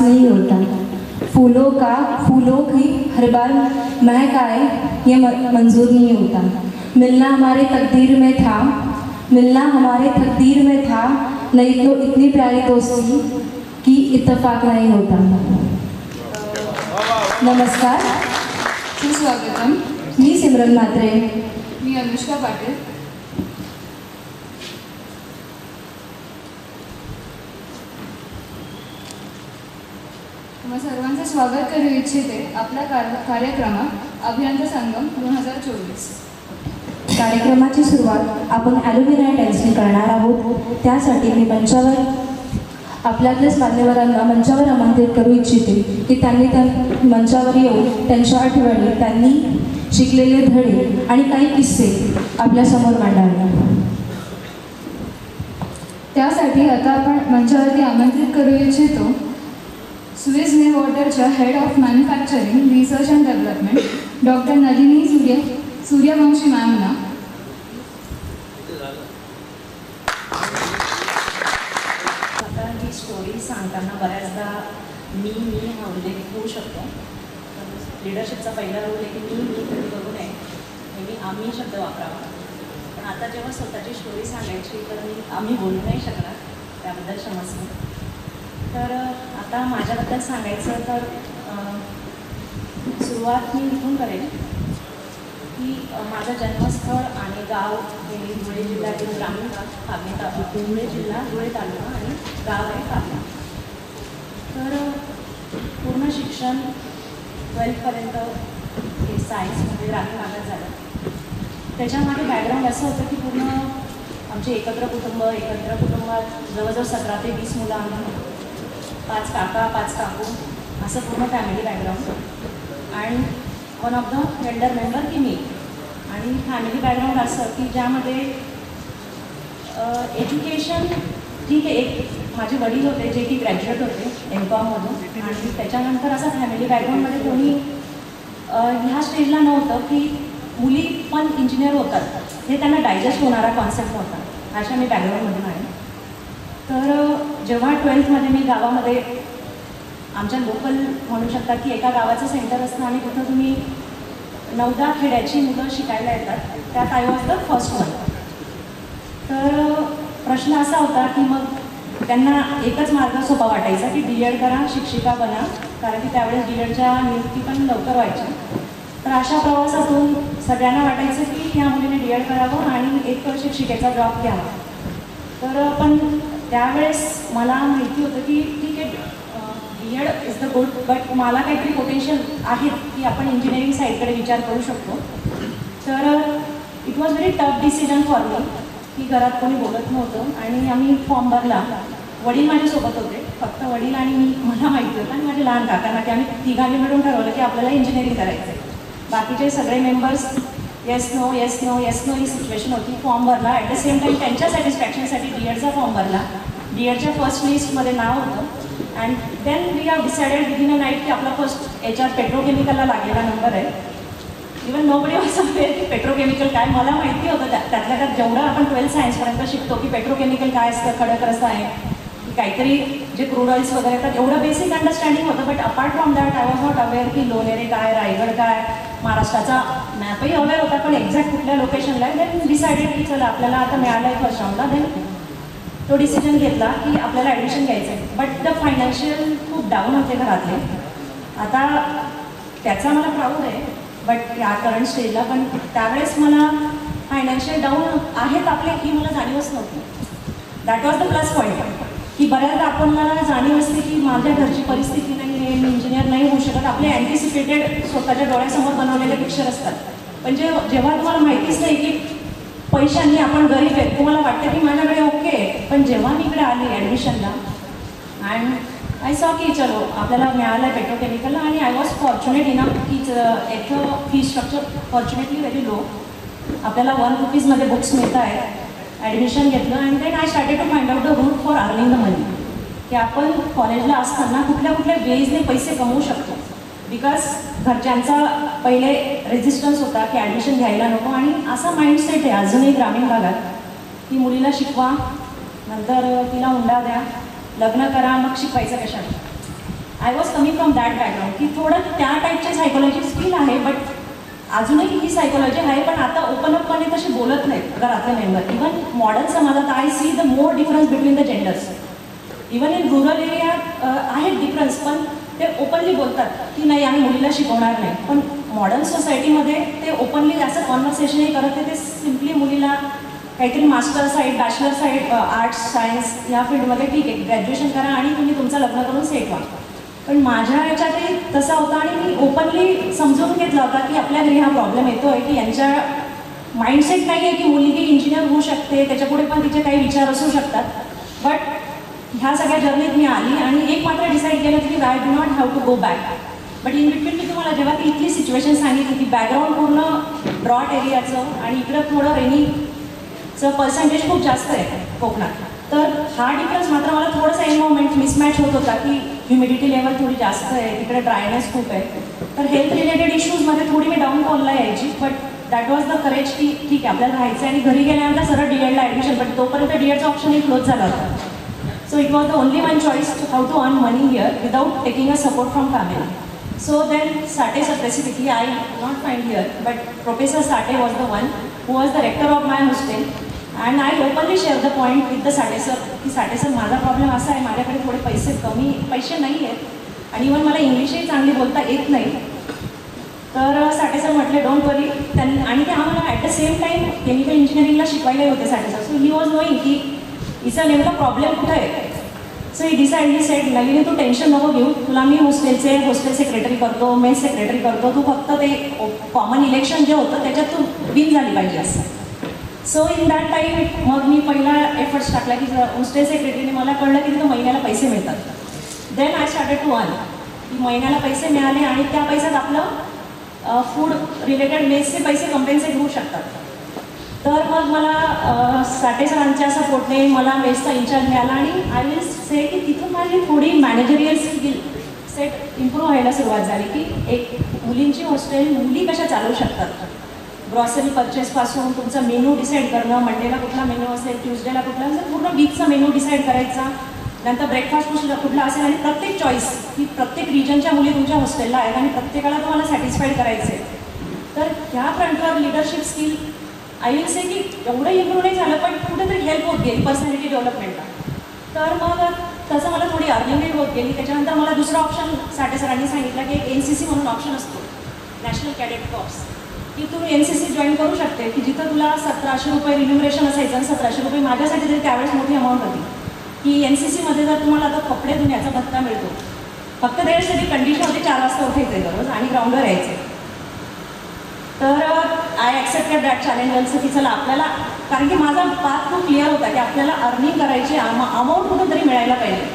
नहीं होता। फूलों की हर बार महक आए ये मंजूर नहीं होता। मिलना हमारे तकदीर में था, नहीं तो इतनी प्यारी दोस्ती की इत्तेफाक नहीं होता। नमस्कार, सुस्वागतम। मी सिमरन म्हात्रे। मी अनुष्का पाटील। तुम्हा सर्वांचे स्वागत करू इच्छिते आपल्या कार्यक्रमात अभियंता संगम 2024। कार्यक्रमाची सुरुवात आपण ॲल्युमिनाय डान्सने करणार आहोत। त्यासाठी मी मंचावर आपल्यातल्याच मान्यवरांना मंचावर आमंत्रित करू इच्छिते की त्यांनी मंचावर येऊन त्यांच्या आठवणी, त्यांनी शिकलेले धडे आणि काही किस्से आपल्यासमोर मांडावे। त्यासाठी आता आपण मंचावरती आमंत्रित करू इच्छितो स्विस ने वॉटरच्या head of manufacturing research and development doctor Nalini Suryavanshi मॅमना। ही स्टोरी सांगताना बऱ्याचदा मी हा उल्लेख होऊ शकतो। लीडरशिपचा पहिला रोल आहे की मी कधी बघू नये, आम्ही शब्द वापरावा। पण आता जेव्हा स्वतःची स्टोरी सांगायची तर मी आम्ही बोलू नाही शकणार, त्याबद्दल क्षमस्व। तर आता माझ्याबद्दल सांगायचं तर सुरुवात मी इथून करेन की माझं जन्मस्थळ आणि गाव हे धुळे जिल्ह्यातील ग्रामीण भाग, धुळे जिल्हा, धुळे तालुका आणि गाव आहे काबला। तर पूर्ण शिक्षण 12th हे सायन्समध्ये ग्रामीण भागात झालं। त्याच्यामागे बॅकग्राऊंड असं होतं की पूर्ण आमचे एकत्र कुटुंबात जवळजवळ 17 ते 20 मुलं आम्ही, 5 काका 5 काकू, असं पूर्ण फॅमिली बॅकग्राऊंड। आणि one of the Elder member की मी। आणि फॅमिली बॅकग्राऊंड असं की ज्यामध्ये एज्युकेशन ठीक आहे, एक माझे वडील होते जे की ग्रॅज्युएट होते MCOMमधून, आणि त्याच्यानंतर असं फॅमिली बॅकग्राऊंडमध्ये कोणी ह्या स्टेजला नव्हतं की मुली पण इंजिनियर होतात, हे त्यांना डायजेस्ट होणारा कॉन्सेप्ट नव्हता। अशा मी बॅकग्राऊंडमधून आहे। तर जेव्हा 12th मी गावामध्ये आमच्या लोकल म्हणू शकता की एका गावाचं सेंटर असतं आणि तिथं तुम्ही 9-10 खेड्याची मुलं शिकायला येतात, त्यात I was the first one. तर प्रश्न असा होता की मग त्यांना एकच मार्ग सोपा वाटायचा की DED करा, शिक्षिका बना, कारण की त्यावेळेस DEDच्या नियुक्ती पण लवकर व्हायच्या। तर अशा प्रवासातून सगळ्यांना वाटायचं की ह्या मुलीने DED करावं आणि एक शिक्षिकेचा जॉब घ्यावा। तर पण त्यावेळेस मला माहिती होतं की ठीक आहे, DED is the good, but मला काहीतरी पोटेन्शियल आहेत की आपण इंजिनिअरिंग साईडकडे विचार करू शकतो। तर it was very tough decision for me की घरात कोणी बोलत नव्हतं आणि आम्ही फॉर्म भरला। वडील माझ्यासोबत होते, फक्त वडील आणि मी, मला माहिती होतं, आणि माझे लहान काकांना, की आम्ही तिघांनी मिळून ठरवलं की आपल्याला इंजिनिअरिंग करायचं आहे। बाकीचे सगळे मेंबर्स येस नो ही सिच्युएशन होती। फॉर्म भरला, ॲट द सेम टाईम त्यांच्या सॅटिस्फॅक्शनसाठी DEDचा फॉर्म भरला। DEDच्या फर्स्ट लिस्टमध्ये नाव होतं। And then we have decided within a night की आपला फर्स्ट HR पेट्रोकेमिकलला लागलेला नंबर आहे। इवन नोबडी वाज अवेअर की पेट्रोकेमिकल काय, मला माहिती होतं त्यातल्या त्यात जेवढं आपण 12th सायन्सपर्यंत शिकतो की पेट्रोकेमिकल काय असतं, खडक रस्ता आहे की काहीतरी जे क्रूड ऑइल्स वगैरे येतात, एवढं बेसिक अंडरस्टँडिंग होतं। But apart from that I was not aware की लोणेरे काय, रायगड काय, महाराष्ट्राचा मॅपही अवेअर होता, पण एक्झॅक्ट कुठल्या लोकेशनला आहे। देन डिसाइडेड की चला आपल्याला आता मिळालं आहे फर्स्ट राऊंडला। देन तो डिसिजन घेतला की आपल्याला ॲडमिशन घ्यायचं आहे। बट द फायनान्शियल खूप डाऊन होते घरातले। आता त्याचा मला प्राऊड आहे, बट या करंट स्टेजला पण त्यावेळेस मला फायनान्शियल डाऊन आहेत आपले ही मला जाणीवच नव्हती। That was the plus point की बऱ्याचदा आपल्याला जाणीव असते की माझ्या घरची परिस्थिती नाही आहे, मी इंजिनियर नाही होऊ शकत, आपले अँटिसिपेटेड स्वतःच्या डोळ्यासमोर बनवलेले पिक्चर असतात। पण जेव्हा तुम्हाला माहितीच नाही की पैशांनी आपण गरीब आहेत, तुम्हाला वाटतं की माझ्याकडे ओके आहे। पण जेव्हा मी इकडे आले ॲडमिशनला अँड आय सॉ की चलो आपल्याला मिळालं आहे पेट्रोकेमिकलला, आणि आय वॉज फॉर्च्युनेट इनफ की एक fee structure fortunately very low, आपल्याला 1 रुपीजमध्ये बुक्स मिळत आहेत। ॲडमिशन घेतलं and then I started to find out the route for earning the money, की आपण कॉलेजला असताना कुठल्या कुठल्या वेजने पैसे कमवू शकतो। बिकॉज घरच्यांचा पहिले रेजिस्टन्स होता की ॲडमिशन घ्यायला नको, आणि असा माइंडसेट आहे अजूनही ग्रामीण भागात की मुलीला शिकवा, नंतर तिला हुंडा द्या, लग्न करा, मग शिकवायचं कशाला। I was coming from that background की थोडं त्या टाईपचे सायकोलॉजी स्किल आहे, बट अजूनही ही सायकोलॉजी आहे, पण आता ओपन अपपणे तशी बोलत नाहीत घरातले मेंबर. इव्हन मॉडर्न समाजात I see the more difference between the genders. Even in rural एरियात आहेत डिफरन्स, पण ते ओपनली बोलतात की नाही आम्ही मुलीला शिकवणार नाही. पण मॉडर्न सोसायटीमध्ये ते ओपनली असं कॉन्व्हर्सेशनही करत नाही. ते सिम्पली मुलीला काहीतरी master side, bachelor side, arts science या फील्डमध्ये ठीक आहे, ग्रॅज्युएशन करा आणि तुम्ही तुमचं लग्न करून सेट व्हा. पण माझ्या ह्याच्यातही तसा होता आणि मी ओपनली समजून घेतला होता की आपल्या घरी हा प्रॉब्लेम येतो आहे की यांच्या माइंडसेट नाही आहे की मुलगी इंजिनियर होऊ शकते, त्याच्यापुढे पण तिचे काही विचार असू शकतात. बट ह्या सगळ्या जर्नीत मी आली आणि एक मात्र डिसाईड केलं की I do not have to go back. But in between मी तुम्हाला जेव्हा ती इथली सिच्युएशन सांगितली की बॅकग्राऊंड पूर्ण ड्रॉट एरियाचं आणि इकडं थोडं रेनीचं पर्सेंटेज खूप जास्त आहे कोकणात, तर हा डिफरन्स मात्र मला थोडंसं एन्व्हायरमेंट मिसमॅच होत होता की ह्युमिडिटी लेवल थोडी जास्त आहे, तिकडे ड्रायनेस खूप आहे. तर हेल्थ रिलेटेड इश्यूजमध्ये थोडी मी डाऊन फॉलला यायची. But that was the courage की ठीक आहे आपल्याला राहायचं आहे. आणि घरी गेल्यानंतर सरळ डीएडला ॲडमिशन, पण तोपर्यंत डीएडचा ऑप्शनही क्लोज झाला होता. So it was the only one choice to how to earn money here without taking a support from family. So then Sate sir specifically, I did not find here, but Professor Sate was the one who was the rector of my hostel, and I openly shared the point with the Sate sir की Sate sir माझा problem असा आहे, माझ्याकडे थोडे पैसे नाही आहेत आणि इव्हन मला इंग्लिशही चांगली बोलता येत नाही. तर साटे सर म्हटले डोंट वरी. त्यांनी आणि ते आम्हाला at the same time chemical इंजिनिअरिंगला शिकवायला होते Sathe sir. So he was knowing की हिचा नेमका प्रॉब्लेम कुठं आहे. सो ही डिसाईडली सेट नवीन तू टेन्शन नको घेऊ, तुला मी हॉस्टेल सेक्रेटरी करतो, मेस सेक्रेटरी करतो, तू फक्त ते कॉमन इलेक्शन जे होतं त्याच्यात तू विन झाली पाहिजे असं. सो इन दॅट टाईम मग मी पहिला एफर्ट्स टाकला की हॉस्टेल सेक्रेटरीने मला कळलं की तिथं महिन्याला पैसे मिळतात. Then I started to earn की महिन्याला पैसे मिळाले आणि त्या पैशात आपलं फूड रिलेटेड मेसचे पैसे कम्पेन्सेट होऊ शकतात. तर मग मला साटे सरांच्या सपोर्टने मला मेसचा इन्चार्ज मिळाला आणि आय विल से की तिथून माझी थोडी मॅनेजरियल स्किल सेट इम्प्रूव्ह व्हायला सुरुवात झाली की एक मुलींची हॉस्टेल मुली कशा चालवू शकतात. ग्रॉसरी परचेसपासून तुमचा मेनू डिसाईड करणं, मंडेला कुठला मेनू असेल, ट्यूजडेला कुठला असेल, पूर्ण वीकचा मेनू डिसाईड करायचा, नंतर ब्रेकफास्ट कुठला असेल आणि प्रत्येक चॉईस की प्रत्येक रिजनच्या मुली तुमच्या हॉस्टेलला आहेत आणि प्रत्येकाला तुम्हाला सॅटिस्फाईड करायचं आहे. तर ह्या फ्रंटवर leadership skill I will say की एवढं इम्प्रूव्ह नाही झालं, पण कुठेतरी हेल्प होत गेली पर्सनॅलिटी डेव्हलपमेंटला. तर मग तसं मला थोडी अर्निंगही होत गेली. त्याच्यानंतर मला दुसरा ऑप्शन साटे सरांनी सांगितलं की एक NCC म्हणून ऑप्शन असतो, नॅशनल कॅडेट कॉर्प्स, की तू NCC जॉईन करू शकते की जिथं तुला 1700 रुपये रिन्युमरेशन असायचं. आणि 1700 रुपये माझ्यासाठी तरी त्यावेळेस मोठी अमाऊंट होती की NCCमध्ये जर तुम्हाला आता कपडे धुण्याचा भत्ता मिळतो, फक्त त्याच्यासाठी कंडिशन होती 4 वाजता उठायचे दररोज आणि ग्राउंडवर यायचे. तर I accepted that challenge also की चला आपल्याला, कारण की माझा पाथ खूप क्लिअर होता की आपल्याला अर्निंग करायची, अमाऊंट कुठं तरी मिळायला पाहिजे.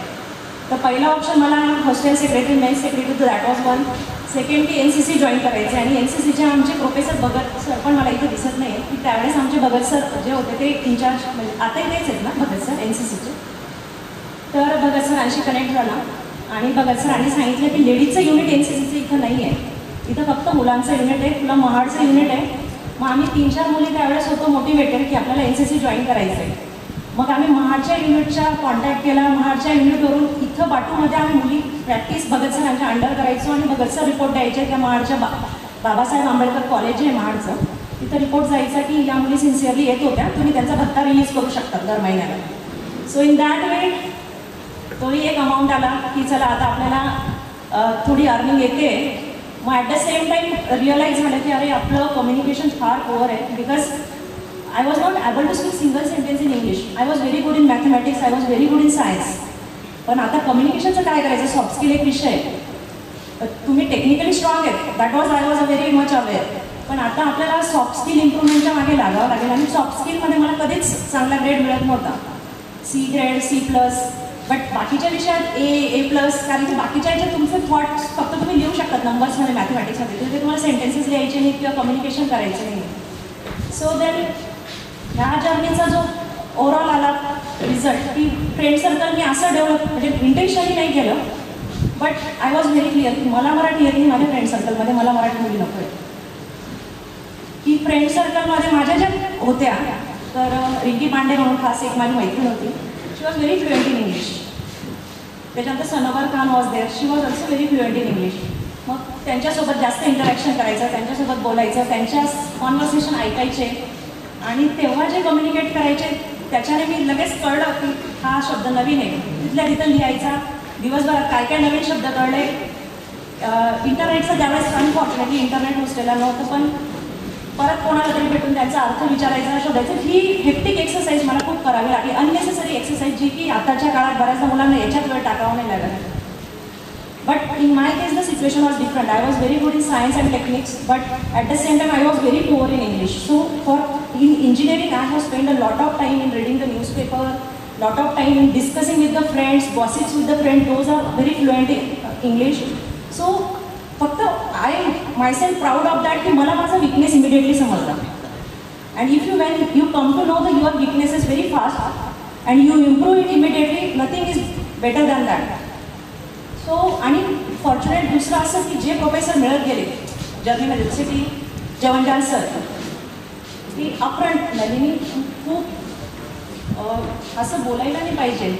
तर पहिला ऑप्शन मला हॉस्टेल सेक्रेटरी, मेस सेक्रेटरी, तर दॅट वॉज वन. सेकंड की NCC जॉईन करायचे आणि NCCचे आमचे प्रोफेसर भगत सर, पण मला इथे दिसत नाही आहे की त्यावेळेस आमचे भगत सर जे होते ते इन्चार्ज, म्हणजे आताही तेच आहेत ना भगत सर NCCचे. तर भगत सरांशी कनेक्ट झाला आणि भगत सरांनी सांगितलं की लेडीजचं युनिट NCCचं इथं नाही आहे, इथं फक्त मुलांचं युनिट आहे, तुला महाडचं युनिट आहे. मग आम्ही 3-4 मुली त्यावेळेस होतो मोटिवेटेड की आपल्याला NCC जॉईन करायचं आहे. मग आम्ही महाडच्या युनिटच्या कॉन्टॅक्ट केला. महाडच्या युनिटवरून इथं बाटूमध्ये आम्ही मुली प्रॅक्टिस भगत सरांच्या अंडर करायचो आणि भगत सर रिपोर्ट द्यायचे त्या महाडच्या बाबासाहेब आंबेडकर कॉलेज आहे महाडचं, तिथं रिपोर्ट जायचा की या मुली सिन्सिअरली येत होत्या, तुम्ही त्यांचा भत्ता रिलीज करू शकता दर महिन्याला. सो इन दॅट वे तोही एक अमाऊंट आला की चला आता आपल्याला थोडी अर्निंग येते. मग at the same time realize झालं की अरे आपलं कम्युनिकेशन फार ओव्हर आहे, because I was not able to speak single sentence in English. I was very good in mathematics, I was very good in science. पण आता कम्युनिकेशनचं काय करायचं, सॉफ्ट स्किल एक विषय आहे. तुम्ही टेक्निकली स्ट्रॉंग आहेत, that was I was a very much aware. पण आता आपल्याला सॉफ्ट स्किल इम्प्रूव्हमेंटच्या मागे लागावं लागेल आणि सॉफ्ट स्किलमध्ये मला कधीच चांगला ग्रेड मिळत नव्हता, C ग्रेड, C+. बट बाकीच्या विषयात A+, कारण की बाकीच्या याच्यात तुमचे थॉट्स फक्त तुम्ही लिहू शकतात नंबर्समध्ये, मॅथमॅटिक्समध्ये, तिथे तुम्हाला सेंटेन्सेस लिहायचे नाही किंवा कम्युनिकेशन करायचे नाही. सो देन ह्या जर्नीचा जो ओव्हरऑल आला रिझल्ट की फ्रेंड सर्कल मी असं डेव्हलप, म्हणजे इंटेन्शनली नाही केलं, but I was very clear की मला मराठी येत नाही माझ्या फ्रेंड सर्कलमध्ये, मला मराठी मुली नको आहे. की फ्रेंड सर्कलमध्ये माझ्या ज्या होत्या, तर रिंकी पांडे म्हणून खास एक माझी मैत्रीण होती, she was very fluent in English. त्याच्यानंतर Sanobar Khan was there, she was also very fluent in English. मग त्यांच्यासोबत जास्त इंटरॅक्शन करायचं, त्यांच्यासोबत बोलायचं, त्यांच्या कॉन्व्हर्सेशन ऐकायचे आणि तेव्हा जे कम्युनिकेट करायचे त्याच्याने मी लगेच कळलं की हा शब्द नवीन आहे. तिथल्या तिथं लिहायचा, दिवसभरात काय काय नवीन शब्द कळले. इंटरनेटचं त्यावेळेस अनफॉर्च्युनेटली इंटरनेट हॉस्टेलला नव्हतं, पण परत कोणाला तरी भेटून त्यांचा अर्थ विचारायचा, शोधायचं. ही हेक्टिक एक्सरसाइज मला खूप करावी लागली, अननेसेसरी एक्सरसाइज, जी की आताच्या काळात बऱ्याचदा मुलांना याच्यात वेळ टाकावं नाही लागत. But in my case, the situation was different. I was very good in science and techniques, but at the same time, I was very poor in English. So, in engineering, I have spent a lot of time in reading the newspaper, lot of time in discussing with the friends, gossips with the friends. Those are very fluent in English. So, फक्त I myself proud of that की मला माझा weakness immediately समजला. And if when you come to know your weaknesses very fast and you improve it immediately, nothing is better than that. So आणि fortunate दुसरं असं की जे प्रोफेसर मिळत गेले जर्मनीमध्ये, जसे की जवंजाल सर, की अपफ्रंट नलिनी खूप असं बोलायला नाही पाहिजे,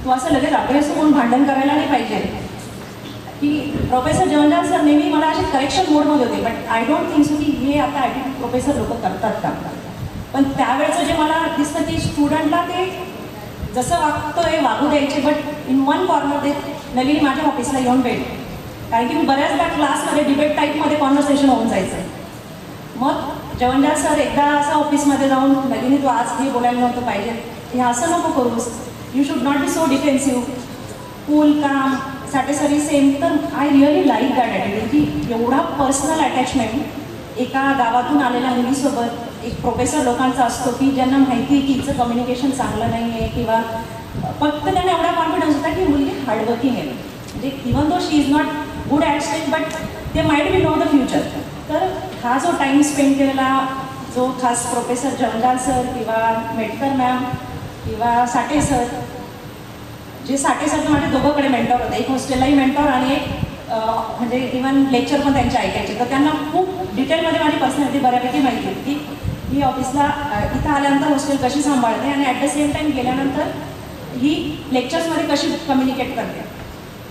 तू असं लगेच अभ्यास होऊन भांडण करायला नाही पाहिजे. की प्रोफेसर जवंजाल सर नेहमी मला असे करेक्शन मोडमध्ये होते, but I don't think so की हे आता ॲटिट्यूड प्रोफेसर लोक करतात का. पण त्यावेळेचं जे मला दिसतं की स्टुडंटला ते जसं वागतोय वागू द्यायचे, बट इन वन कॉर्नर ते नलिनी माझ्या ऑफिसला येऊन भेट, कारण की मी बऱ्याचदा क्लासमध्ये डिबेट टाईपमध्ये कॉन्व्हर्सेशन होऊन जायचं. मग जवंजाल सर एकदा असं ऑफिसमध्ये जाऊन, नलिनी तू आज हे बोलायला नव्हतं पाहिजे, हे असं नको करूस, you should not be so defensive, cool calm, satisfactory same. तर I really like that attitude, की एवढा पर्सनल अटॅचमेंट एका गावातून आलेल्या मुलीसोबत एक प्रोफेसर लोकांचा असतो, की ज्यांना माहिती आहे की हिचं कम्युनिकेशन चांगलं नाही आहे, किंवा फक्त त्यांना एवढा कॉन्फिडन्स होता की मुलगी हार्डवर्किंग आहे, म्हणजे even though she is not good at stage, but ते might be no the future. तर हा जो टाईम स्पेंड केलेला, जो खास प्रोफेसर जवंजाल सर किंवा मेटकर मॅम किंवा साठे सर, जे साठे सर माझे दोघंकडे मेंटॉर होते, एक हॉस्टेललाही मेंटॉर आणि एक म्हणजे इव्हन लेक्चर पण त्यांचे ऐकायचे. तर त्यांना खूप डिटेलमध्ये माझी पर्सनॅलिटी बऱ्यापैकी माहिती होती की मी ऑफिसला इथं आल्यानंतर हॉस्टेल कशी सांभाळते आणि ॲट द सेम टाईम गेल्यानंतर ही लेक्चर्समध्ये कशी कम्युनिकेट करते.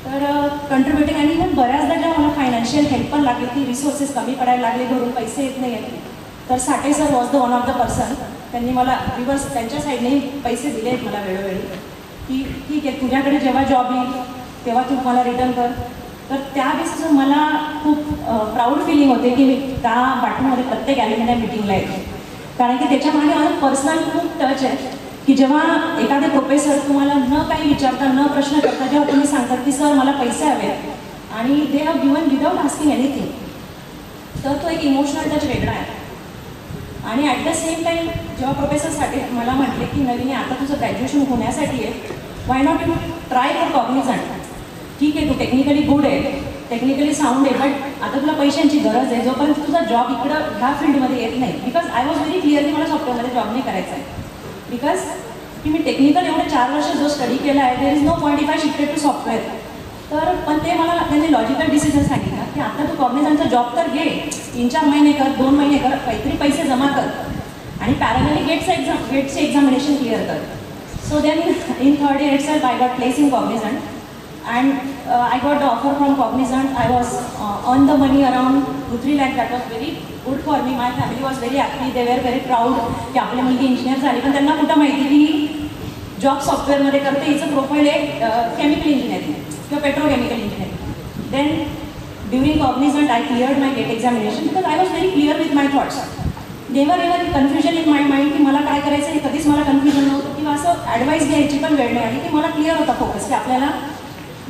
तर कंट्रीब्युटिंग आणि इव्हन बऱ्याचदा जेव्हा मला फायनान्शियल हेल्प पण लागली, की रिसोर्सेस कमी पडायला लागले, घरून पैसे येत नाही आहेत, तर Sathe sir was the one of the person. त्यांनी मला रिवर्स त्यांच्या साईडने पैसे दिले आहेत मला वेळोवेळी, की ठीक आहे तुझ्याकडे जेव्हा जॉब येईल तेव्हा तू मला रिटर्न कर. तर त्या बेसिसवर मला खूप प्राऊड फिलिंग होते की मी त्या बाटलीमध्ये प्रत्येक ॲल्युमिनिया मिटिंगला येते, कारण की त्याच्यामागे माझं पर्सनल खूप टच आहे. की जेव्हा एखादे प्रोफेसर तुम्हाला न काही विचारता, न प्रश्न करता, जेव्हा तुम्ही सांगतात की सर मला पैसे हवेत आणि they have given without asking anything, तर तो एक इमोशनल टच वेगळा आहे. आणि ॲट द सेम टाईम जेव्हा प्रोफेसरसाठी मला म्हटले की नलिनी आता तुझं ग्रॅज्युएशन होण्यासाठी आहे, why not you try for cognisant. ठीक आहे तू टेक्निकली गुड आहे, टेक्निकली साऊंड आहे, बट आता तुला पैशांची गरज आहे, जोपर्यंत तुझा जॉब इकडं ह्या फील्डमध्ये येत नाही. Because I was very clear की मला सॉफ्टवेअरमध्ये जॉब नाही करायचा आहे, बिकॉज की मी टेक्निकल एवढे 4 वर्ष जो स्टडी केला आहे, there is no point if I shifted to software. तर पण ते मला त्यांनी लॉजिकल डिसिजन सांगितलं की आता तू कॉग्निझंटचा जॉब तर घे, 3-4 महिने कर, 2 महिने कर, काहीतरी पैसे जमा कर आणि पॅरलली गेटचे एक्झामिनेशन क्लिअर कर. So then in 3rd year itself I got placed in Cognizant and I got the offer from Cognizant. I was on the money around 2-3 lakh. That was very good for me. My family was very happy. They were very proud की आपली मुलगी engineer झाली. पण त्यांना कुठं माहिती की job सॉफ्टवेअरमध्ये करते, हिचं प्रोफाईल आहे केमिकल इंजिनिअरिंग किंवा petrochemical engineering. Then during Cognizant I cleared my GATE examination because I was very clear with my thoughts. Never ever confusion in my mind की मला काय करायचं हे कधीच मला कन्फ्युजन नव्हतं, किंवा असं ॲडवाईस घ्यायची पण वेळ नाही आली. की मला क्लिअर होता फोकस की आपल्याला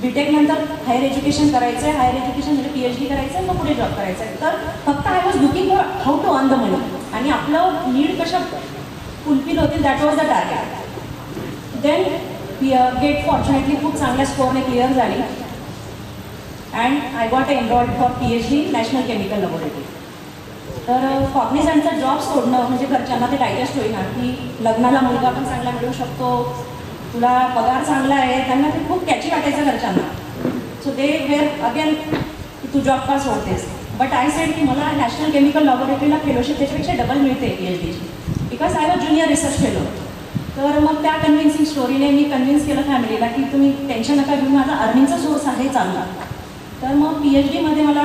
बीटेक नंतर हायर एज्युकेशन करायचं आहे, हायर एज्युकेशन म्हणजे PhD करायचं आहे, मग पुढे जॉब करायचा आहे. तर फक्त I was looking for how to earn the money आणि आपलं नीड कशा फुलफिल होतील, that was the target. Then GATE fortunately खूप चांगल्या स्कोअरने क्लिअर झाली and I got enrolled for PhD national chemical laboratory. तर कॉग्निझंटचा जॉब सोडणं म्हणजे घरच्यांना ते डायजेस्ट होईना की लग्नाला मुलगा पण चांगला मिळू शकतो, तुला पगार चांगला आहे, त्यांना ते खूप कॅची वाटायचं घरच्यांना. सो दे वेअर अगेन की तू जॉब का सोडतेस. बट आय सेड की मला नॅशनल केमिकल लॅबोरेटरीला फेलोशिप त्याच्यापेक्षा डबल मिळते PhDची, because I was junior research fellow. तर मग त्या कन्व्हिन्सिंग स्टोरीने मी कन्व्हिन्स केलं फॅमिलीला की तुम्ही टेन्शन नका घेऊन, माझा अर्निंगचा सोर्स आहे चांगला. तर मग PhD मध्ये मला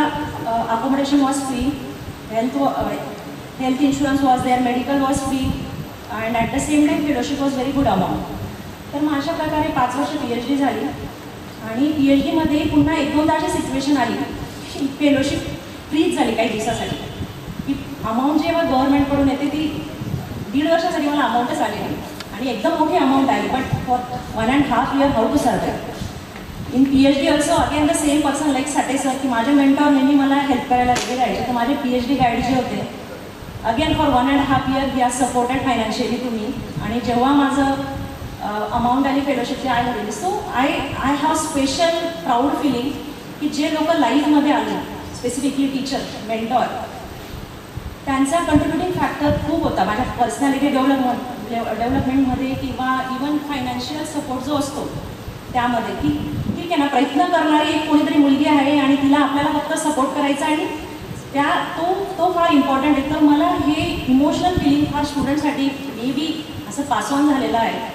accommodation was free, health insurance was there, medical was free and at the same time fellowship was very good amount. तर मग अशा प्रकारे 5 वर्ष PhD झाली. आणि PhD मध्ये पुन्हा 1-2दा अशी सिच्युएशन आली की फेलोशिप फ्रीज झाली काही दिवसासाठी, की अमाऊंट जेव्हा गव्हर्नमेंटकडून येते ती 1.5 वर्षासाठी मला अमाऊंटच आलेली आणि एकदम मोठी अमाऊंट आली. But for 1.5 year how to survive. In PhD also again the same person like Sathe sir, की माझे मेंटॉर नेहमी मला हेल्प करायला रेडी राहायचे. तर माझे PhD गाईड जे होते again for 1.5 year he are supported financially to me. आणि जेव्हा माझं अमाऊंट आली फेलोशिपची आय हवी, so I have special proud feeling की जे लोक लाईफमध्ये आले, स्पेसिफिकली टीचर, मेंटॉर, त्यांचा कंट्रीब्युटिंग फॅक्टर खूप होता माझ्या पर्सनॅलिटी डेव्हलपमेंटमध्ये किंवा इवन फायनान्शियल सपोर्ट जो असतो त्यामध्ये. की ठीक आहे ना, प्रयत्न करणारी एक कोणीतरी मुलगी आहे आणि तिला आपल्याला फक्त सपोर्ट करायचा आणि तो फार इम्पॉर्टंट आहे. तर मला हे इमोशनल फिलिंग फार स्टुडंटसाठी मे बी असं पास ऑन झालेलं आहे.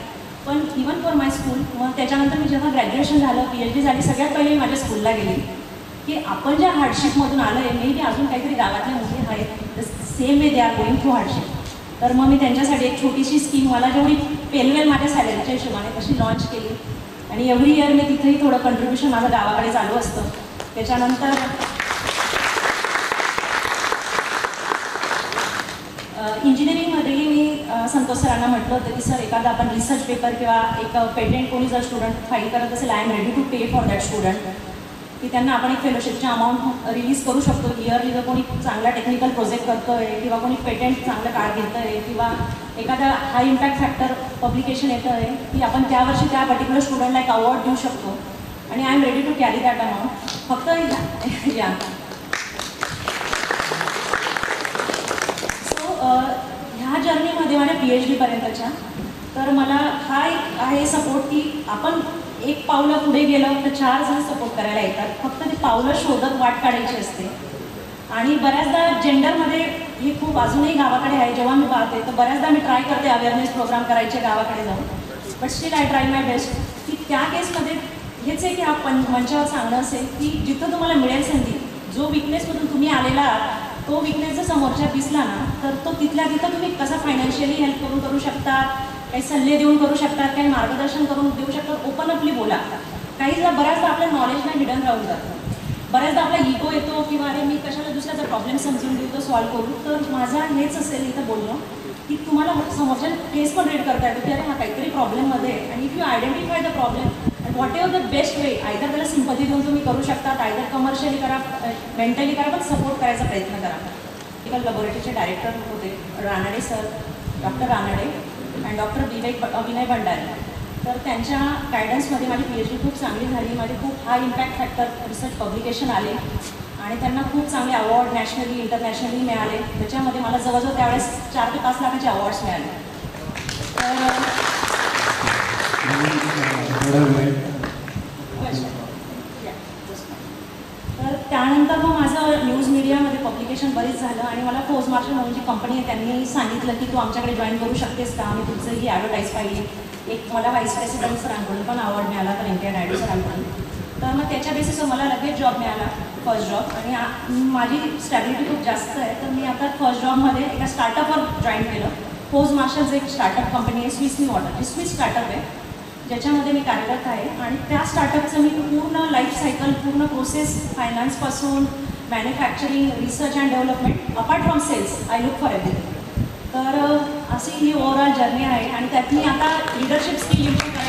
पण इवन फॉर माय स्कूल, मग त्याच्यानंतर मी जेव्हा ग्रॅज्युएशन झालं, PhD झाली, सगळ्यात पहिले मी माझ्या स्कूलला गेली की आपण ज्या हार्डशिपमधून आलो आहे, मे बी अजून काहीतरी गावातल्या मुली आहेत same way they are going through hardship. तर मग मी त्यांच्यासाठी एक छोटीशी स्कीम मला जेवढी पेलवेल माझ्या सॅलरीच्या हिशोबाने तशी लॉन्च केली. आणि एव्हरी इयर मी तिथेही थोडं कंट्रीब्युशन माझं गावाकडे चालू असतं. त्याच्यानंतर इंजिनिअरिंगमध्येही मी संतोष सरांना म्हटलं होतं की सर एखादा आपण रिसर्च पेपर किंवा एक पेटेंट कोणी जर स्टुडंट फाईल करत असेल, I am ready to pay for that student, की त्यांना आपण एक फेलोशिपच्या अमाऊंट रिलीज करू शकतो इयरली. जर कोणी चांगला टेक्निकल प्रोजेक्ट करतो आहे किंवा कोणी पेटेंट चांगलं काढ घेतं आहे किंवा एखादा हाय इम्पॅक्ट फॅक्टर पब्लिकेशन येतं आहे, की आपण त्यावर्षी त्या पर्टिक्युलर स्टुडंटला एक अवॉर्ड देऊ शकतो. आणि I am ready to carry that amount. फक्त या ह्या जर्नीमध्ये माझ्या PhD पर्यंतच्या तर मला हा एक आहे सपोर्ट की आपण एक पावलं पुढे गेलं तर 4 जण सपोर्ट करायला येतात. फक्त ती पावलं शोधत वाट काढायची असते. आणि बऱ्याचदा जेंडरमध्ये हे खूप अजूनही गावाकडे आहे. जेव्हा मी पाहते तर बऱ्याचदा मी ट्राय करते अवेअरनेस प्रोग्राम करायचे गावाकडे जाऊन, but still I try my best. की त्या केसमध्ये हेच आहे की आपण मंचावर सांगणं असेल की जिथं तुम्हाला मिळेल संधी, जो विकनेसमधून तुम्ही आलेला आहात तो विकनेस जर समोरच्या दिसला ना तर तो तिथल्या तिथं तुम्ही कसं फायनान्शियली हेल्प करू शकतात, काही सल्ले देऊन करू शकतात, काही मार्गदर्शन करून देऊ शकतात. ओपन अपली बोला. बऱ्याचदा आपल्या नॉलेजला हिडन राहून जातं. बऱ्याचदा आपला इगो येतो किंवा अरे मी कशाला दुसऱ्याचा प्रॉब्लेम समजून देऊ तर सॉल्व्ह करू. तर माझा हेच असेल इथं बोलणं की तुम्हाला समोरच्या केस पण रीड करता येतो की अरे हा काहीतरी प्रॉब्लेममध्ये आहे. आणि if you identify the problem and what ever the best way, either त्याला सिंपथी देऊन तुम्ही करू शकता, आयदर कमर्शियली करा, मेंटली करा, पण सपोर्ट करायचा प्रयत्न करा. मेडिकल लॅबोरेटरीचे डायरेक्टर होते Ranade sir, doctor Ranade and doctor Vinay Bhandare. तर त्यांच्या गायडन्समध्ये माझी PhD खूप चांगली झाली. माझे खूप हाय इम्पॅक्ट फॅक्टर रिसर्च पब्लिकेशन आले आणि त्यांना खूप चांगले अवॉर्ड नॅशनली इंटरनॅशनली मिळाले. त्याच्यामध्ये मला जवळजवळ त्यावेळेस 4 ते 5 लाखाचे अवॉर्ड्स मिळाले. तर त्यानंतर मग माझं न्यूज मीडियामध्ये पब्लिकेशन बरेच झालं आणि मला पोस्ट मार्शल म्हणून जी कंपनी आहे त्यांनी सांगितलं की तू आमच्याकडे जॉईन करू शकतेस का, आम्ही तुमचं ही ॲडव्हर्टाईज पाहिली. एक मला व्हाईस प्रेसिडेंट सरांकडून पण अवॉर्ड मिळाला तर व्यंकय्या नायडू सरांकडून. तर मग त्याच्या बेसिसवर मला लगेच जॉब मिळाला, फर्स्ट जॉब. आणि माझी स्टॅबिलिटी खूप जास्त आहे. तर मी आता फर्स्ट जॉबमध्ये एका स्टार्टअपवर जॉईन केलं. पोस्ट मार्शलचं एक स्टार्टअप कंपनी आहे, स्विस मी वॉटर, स्विस स्टार्टअप आहे ज्याच्यामध्ये मी कार्यरत आहे. आणि त्या स्टार्टअपचं मी पूर्ण लाईफ सायकल, पूर्ण प्रोसेस, फायनान्सपासून manufacturing, research and development, apart from sales, I look for everything. तर अशी ही ओव्हरऑल जर्नी आहे आणि त्यात मी आता लिडरशिप स्किल इम्प्रूव्ह